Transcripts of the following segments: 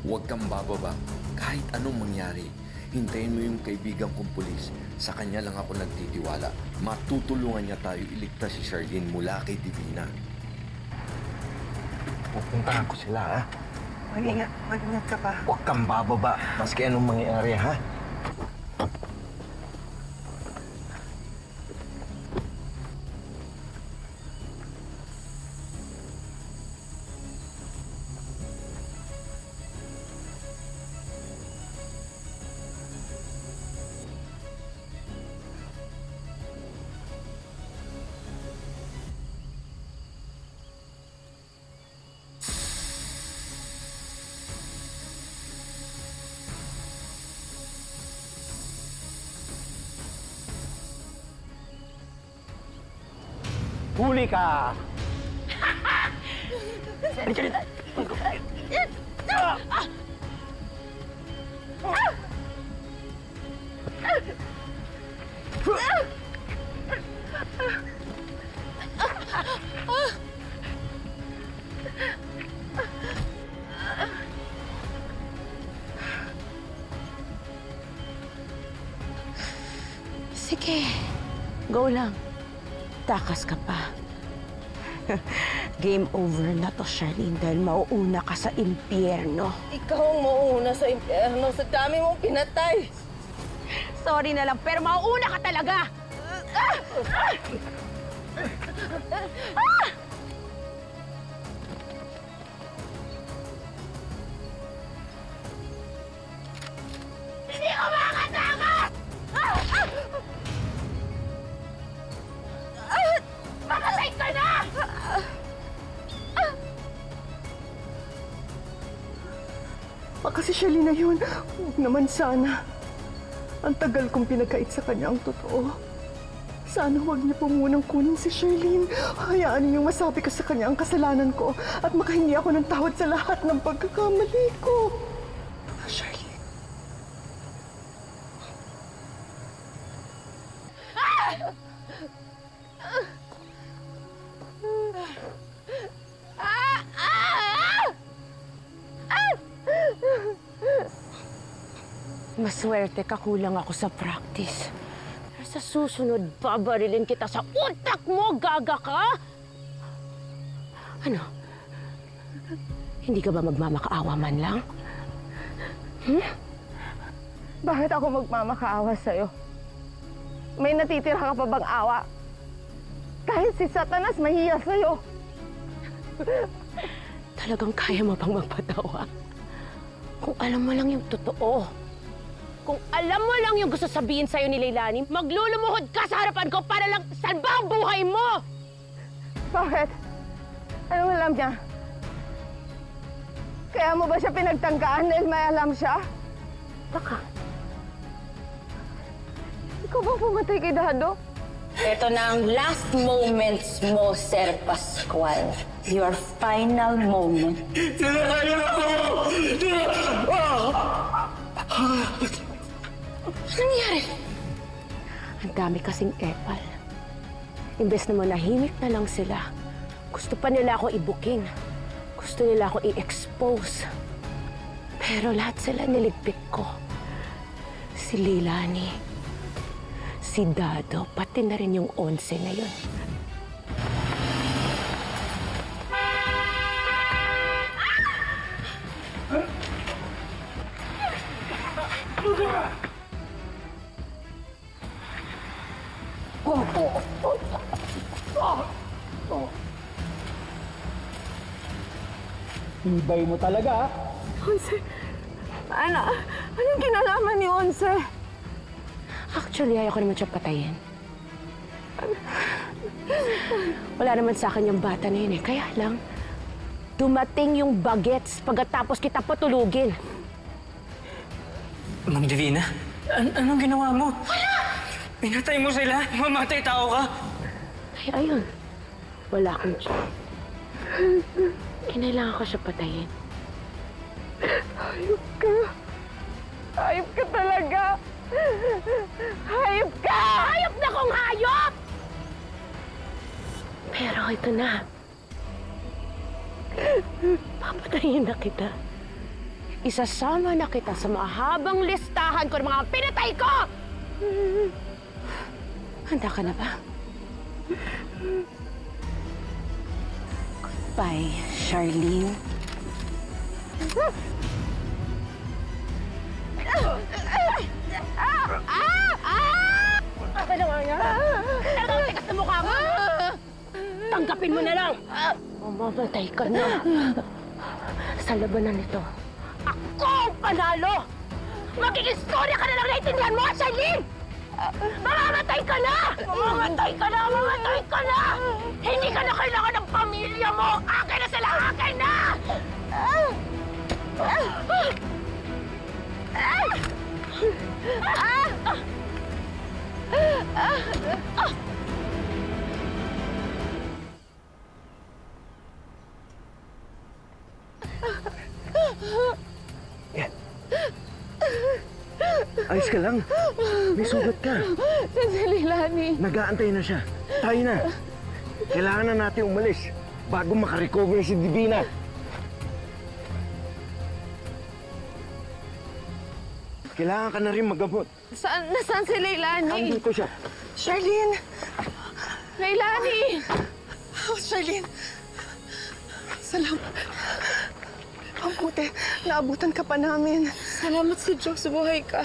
Huwag kang bababa. Kahit anong mangyari, hintayin mo yung kaibigan kong pulis. Sa kanya lang ako nagtitiwala. Matutulungan niya tayo iligtas si Charlene mula kay Divina. Pupuntahan ko sila, ha? Mag-ingat ka pa. Huwag kang bababa, maski anong mangyayari, ha? Huli ka! Sige, go lang. Takas ka pa. Game over na to, Charlene, dahil mauuna ka sa impyerno. Ikaw ang mauuna sa impyerno sa dami mong pinatay. Sorry na lang, pero mauuna ka talaga! Hindi ko makatakas! Mamatay ka na! Baka si Charlene na yun. Huwag naman sana. Ang tagal kong pinagkait sa kanya ang totoo. Sana huwag niya po munang kunin si Charlene. Hayaan niyong masabi ko sa kanya ang kasalanan ko at makahingi ako ng tawad sa lahat ng pagkakamali ko. Charlene. Maswerte ka, kulang ako sa practice. Pero sa susunod, babarilin kita sa utak mo, gaga ka! Ano? Hindi ka ba magmamakaawa man lang? Bakit ako magmamakaawa sa'yo? May natitira ka pa bang awa? Kahit si Satanas mahiya sa'yo. Talagang kaya mo bang magpatawa? Kung alam mo lang yung totoo. Kung alam mo lang yung gusto sabihin sa'yo ni Leilani, maglulumuhod ka sa harapan ko para lang salba ang buhay mo! Bakit? Anong alam niya? Kaya mo ba siya pinagtanggaan dahil may alam siya? Baka. Ikaw ba pumatay kay Dado? Ito na ang last moments mo, Sir Pascual. Your final moment. Sinakayan ako! Ano nangyari? Ang dami kasing epal. Imbes na manahimik na lang sila, gusto pa nila ako i-booking. Gusto nila ako i-expose. Pero lahat sila niligpit ko. Si Leilani, si Dado, pati na rin yung 11 na yun. Ibay mo talaga, ha? Onse, anong kinalaman ni Onse? Actually, ayaw ko naman siya patayin. Wala naman sa akin yung bata na yun eh. Kaya lang, dumating yung bagets pagkatapos kita patulugin. Ma'am Divina, anong ginawa mo? Wala! Pinatay mo sila. Mamatay tao ka. Ay, ayun. Wala akong choice. Kinailangan ko siya patayin. Hayop ka. Hayop ka talaga. Hayop ka! Hayop na kong hayop! Pero ito na. Papatayin na kita. isasama na kita sa mahabang listahan ko ng mga pinatay ko! Handa ka na ba? Goodbye, Charlene. Ano nga yan? Talagang tigas na mukha mo! Tanggapin mo na lang! Mamamatay ka na. Sa labanan nito, ako ang panalo! Magiging storya ka na lang, naiintindihan mo, Charlene! Mamamatay ka na! Mamamatay ka na! Mamamatay ka na! Hindi ka na kailangan ng pamilya mo! Akin na sila! Akin na! Ayos ka lang. May sugat ka. Si Leilani. Nag-aantay na siya. Tayo na. Kailangan na natin umalis bago makarecover si Divina. Kailangan ka na rin magamot. Nasaan si Leilani? Andito siya. Charlene! Leilani! Oh, Charlene! Salamat. Ang buti, naabutan ka pa namin. Salamat sa Diyos, buhay ka.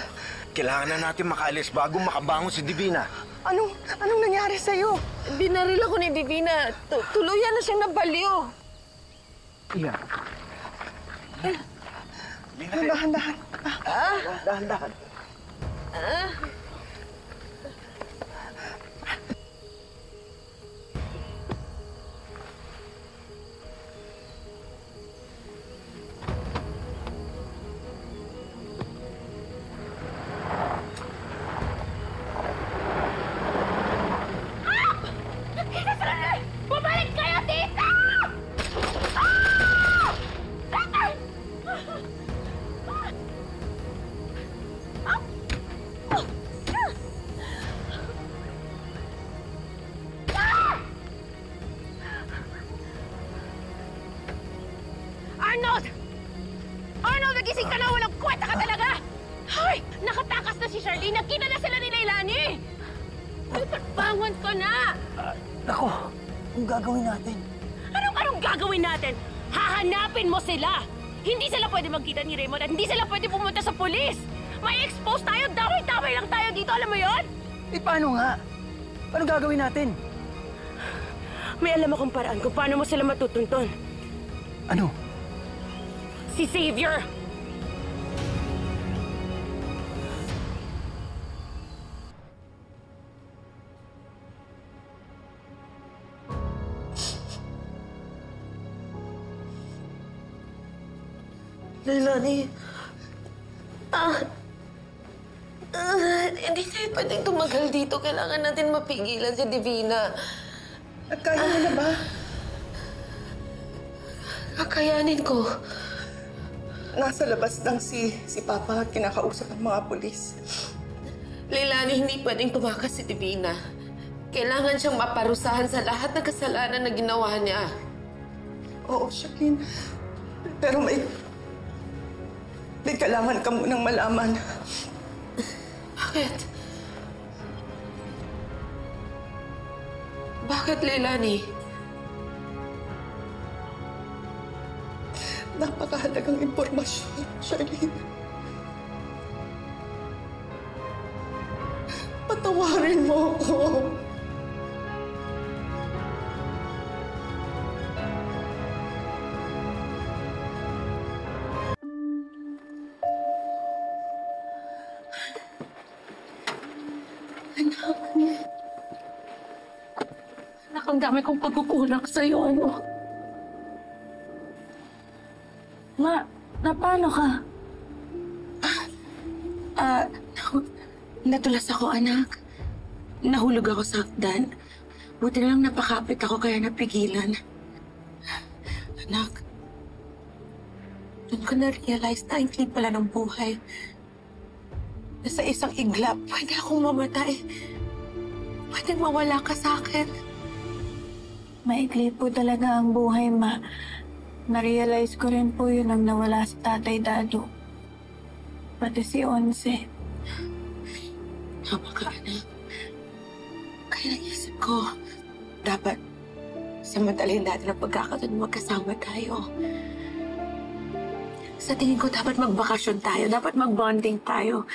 Kailangan na natin makaalis bago makabangon si Divina. Anong nangyari sa'yo? Binaril ako ni Divina. Tuluyan na siyang nabaliw. Iya. Dahan-dahan. Dahan-dahan. Bumalik kayo dito! Arnold! Arnold, nagising ka na! Walang kwenta ka talaga! Hoy! Nakatakas na si Charlene! Nagkita na sila ni Leilani! Bangon ko na! Nako, kung gagawin natin. Anong gagawin natin? Hahanapin mo sila! Hindi sila pwede magkita ni Raymond at hindi sila pwede pumunta sa pulis! May expose tayo! Daway-daway lang tayo dito! Alam mo yon? Eh, paano nga? Paano gagawin natin? May alam akong paraan kung paano mo sila matutunton. Ano? Si Xavier! Leilani. Hindi tayo pwedeng tumagal dito. Kailangan natin mapigilan si Divina. Kaya mo na ba? Kakayanin ko. Nasa labas lang si Papa at kinakausap ang mga pulis. Leilani, hindi pwedeng tumakas si Divina. Kailangan siyang maparusahan sa lahat ng kasalanan na ginawa niya. Oo, Charlene. Pero may kailangan ka munang malaman. Bakit? Bakit, Leilani? Napakahalagang impormasyon, Charlene. Patawarin mo ako. Anak, ang dami kong pagkukulang sa'yo, ano? Ma, paano ka? Natulas ako, anak. Nahulog ako sa hagdan. Buti na lang napakapit ako kaya napigilan. Anak, doon ko na-realize na include pala ng buhay. Sa isang iglap, pwede akong mamatay. Pwedeng mawala ka sa akin. Maikli po talaga ang buhay, Ma. Na-realize ko rin po yun nang nawala si Tatay Dado. Pati si Onse. Tama ka, anak. Kaya naisip ko, dapat samantalin natin ang pagkakataon magkasama tayo. Sa tingin ko, dapat magbakasyon tayo. Dapat mag-bonding tayo.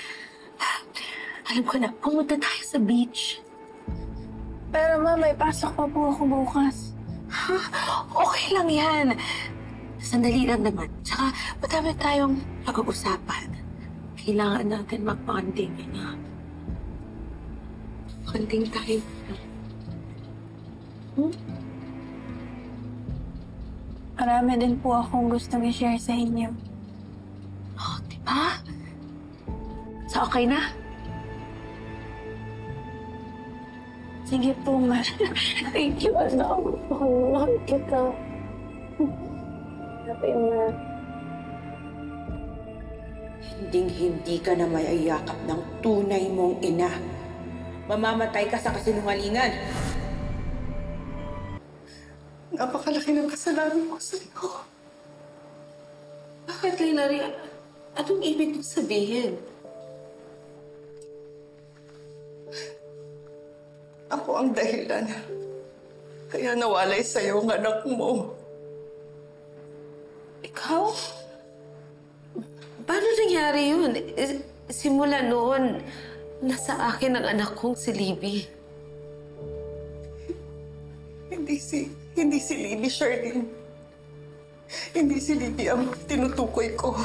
Alam ko na, pumunta tayo sa beach. Pero Ma, may pasok pa po ako bukas. Ha? Okay lang yan. Sandali lang naman. Tsaka, madami tayong pag-uusapan. Kailangan natin mag-bonding, anak. Bonding tayo. Marami din po akong gustong i-share sa inyo. Oh, diba? So, okay na? Sige po, Ma. Thank you, anak. Mahal kita. Happy, Ma. Hinding-hindi ka na mayayakap ng tunay mong ina. Mamamatay ka sa kasinungalingan. Napakalaki ng kasalanan ko sa iyo. Bakit, Leilani? Anong ibig mong sabihin? Ako ang dahilan. Kaya nawalay sa iyo ang anak mo. Ikaw? Paano nangyari yun? Simula noon, nasa akin ang anak kong si Libby. Hindi si Libby, Charlene. Hindi si Libby ang tinutukoy ko.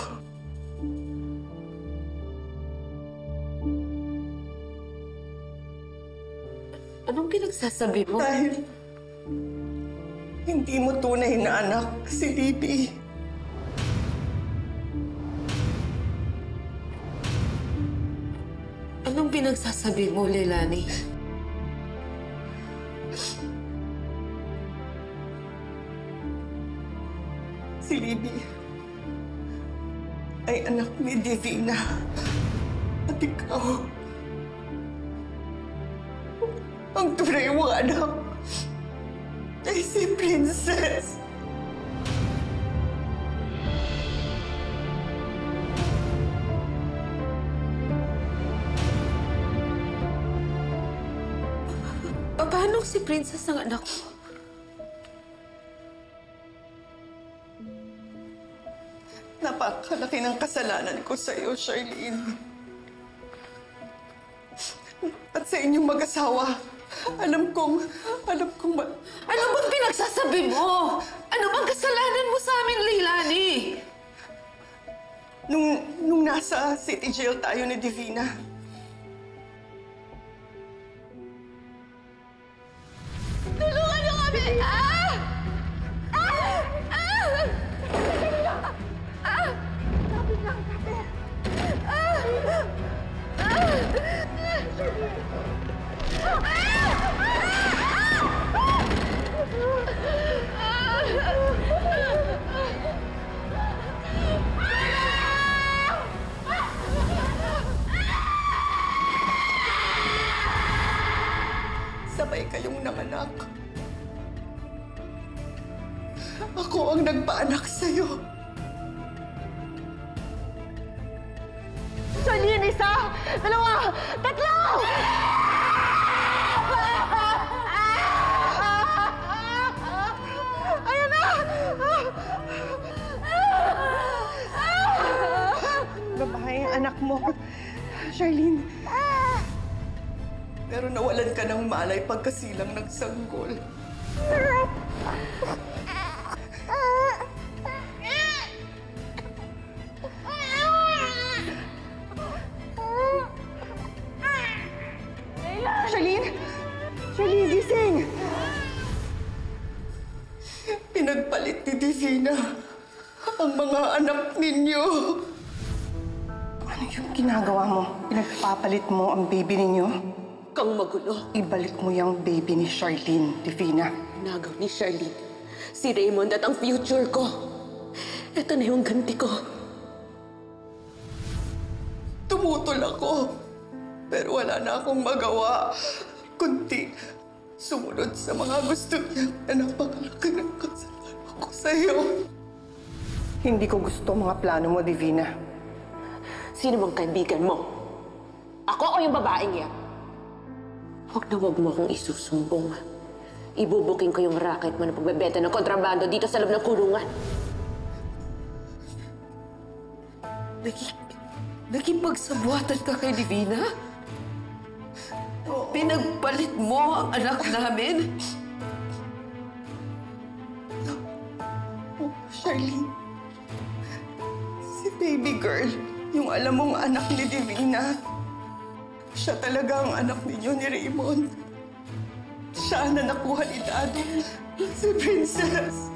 Anong pinagsasabi mo? Dahil hindi mo tunay na anak si Libby. Anong pinagsasabi mo, Leilani? Si Libby ay anak ni Divina. At ikaw, ang tunay mong anak ay si Princess. Paano si Princess ang anak ko? Napakalaki ng kasalanan ko sa iyo, Charlene. At sa inyong mag-asawa, alam kong Ano bang pinagsasabi mo? Ano bang kasalanan mo sa amin, Leilani? Nung nasa city jail tayo ni Divina, Tulungan niyo kami! sabay kayong nanganak. Ako ang nagpaanak sa'yo. Charlene, isa! Dalawa! Tatlo! Ayan na! Babae, anak mo. Charlene. Pero nawalan ka ng malay pagkasilang ng sanggol. Charlene! Charlene, gising! Pinagpalit ni Divina ang mga anak ninyo. Ano yung ginagawa mo? Pinagpapalit mo ang baby ninyo? Kang magulo. Ibalik mo yung baby ni Charlene, Divina. Nagaw ni Charlene. Si Raymond at ang future ko. Ito na yung ganti ko. Tumutol ako. Pero wala na akong magawa. Kundi sumunod sa mga gusto niya na napakalaki ng kasalanan ko sa'yo. Hindi ko gusto mga plano mo, Divina. Sino bang kaibigan mo? Ako o yung babaeng yan? Huwag na huwag mo akong isusumbong. Ibubuking ko yung racket mo na pagbebenta ng kontrabando dito sa loob ng kulungan. Nakipagsabuatan ka kay Divina? Pinagpalit mo ang anak namin? Oh, Charlene. Si baby girl, yung alam mong anak ni Divina. Siya talaga ang anak ninyo ni Raymond. Siya na nakuha ni Dado. Si Princess.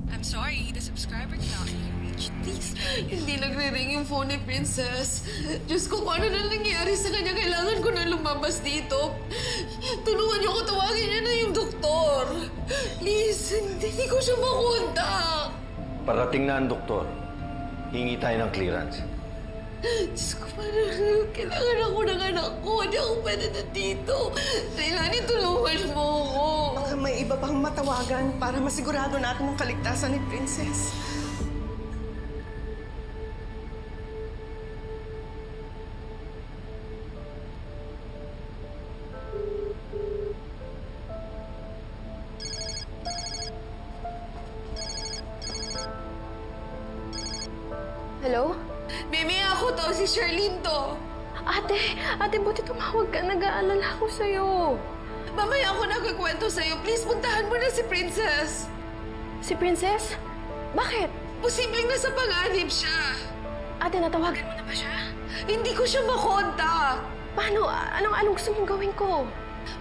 I'm sorry, the subscriber cannot be reached. Please try again. Hindi nagre-ring yung phone ni Princess. Diyos ko, kung ano na nangyari sa kanya, kailangan ko na lumabas dito. Tulungan niyo ko, tawagin niya na yung doktor. Please, hindi ko siya makontak. Parating na ang doktor. Hingi tayo ng clearance. Diyos ko, parang kailangan ako ng anak ko. Hindi ako pwede na dito. Leilani, tulungan mo ako. Baka may iba pang matawagan para masigurado natin ang kaligtasan ni Princess. Hello? Mimi, ako to. Si Charlene to. Ate, buti tumawag ka. Nag-aalala ako sa'yo. Mamaya ako nagkikwento sa'yo. Please, puntahan mo na si Princess. Si Princess? Bakit? Posibleng nasa panganib siya. Ate, natawagan mo na ba siya? Hindi ko siya makontak. Paano? Anong gusto mong gawin ko?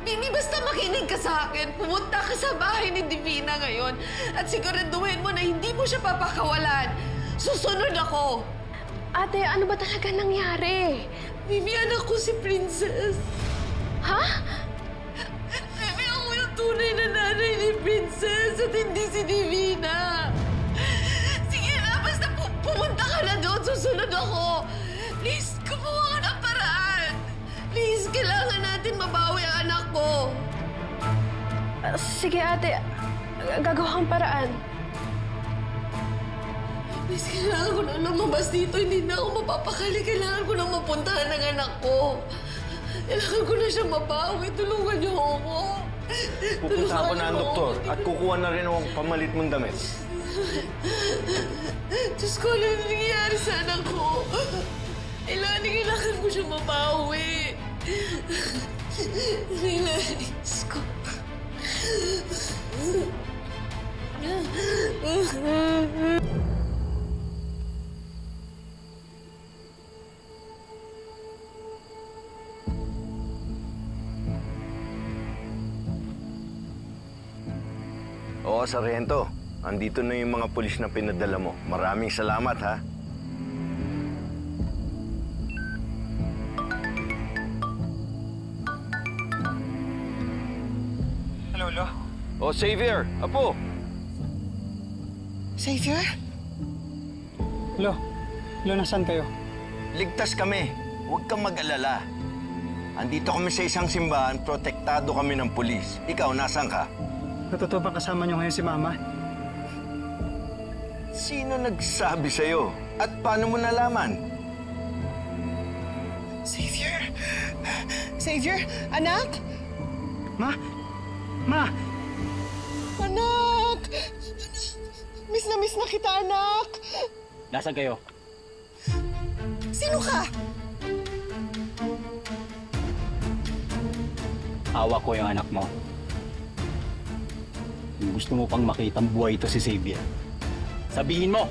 Mimi, basta makinig ka sa akin. Pumunta ka sa bahay ni Divina ngayon at siguraduhin mo na hindi mo siya papakawalan. Susunod ako. Ate, ano ba talaga nangyari? Mimi, anak ko si Princess. Ha? Mimi, ako yung tunay na nanay ni Princess at hindi si Divina. Sige na, basta pumunta ka na doon. Susunod ako. Please, kumuha ka ng paraan. Please, kailangan natin mabawi ang anak ko. Sige, ate. Gagawa kang paraan. Please, kailangan ko na lumabas dito. Hindi na ako mapapakali. Kailangan ko na mapuntahan ng anak ko. Kailangan ko na siya mabawi. Tulungan niyo ako. Pupunta ako na ang doktor at kukuha na rin ako pamalit mong damit. Diyos ko, ano nangyayari sa anak ko? Kailangan ko siya mabawi. Diyos ko. Oo, Sargento. Andito na yung mga pulis na pinadala mo. Maraming salamat, ha? Hello, Lo. Oh, Xavier! Apo! Xavier? Lo, nasaan kayo? Ligtas kami. Huwag kang mag-alala. Andito kami sa isang simbahan, protektado kami ng pulis. Ikaw, nasaan ka? Totoo ba kasama niyo ngayon si Mama? Sino nagsabi sa'yo? At paano mo nalaman? Xavier? Xavier? Anak? Ma? Anak! Miss na kita, anak! Nasaan kayo? Sino ka? Awa ko yung anak mo. Kung gusto mo pang makitang buhay ito si Xavier, sabihin mo!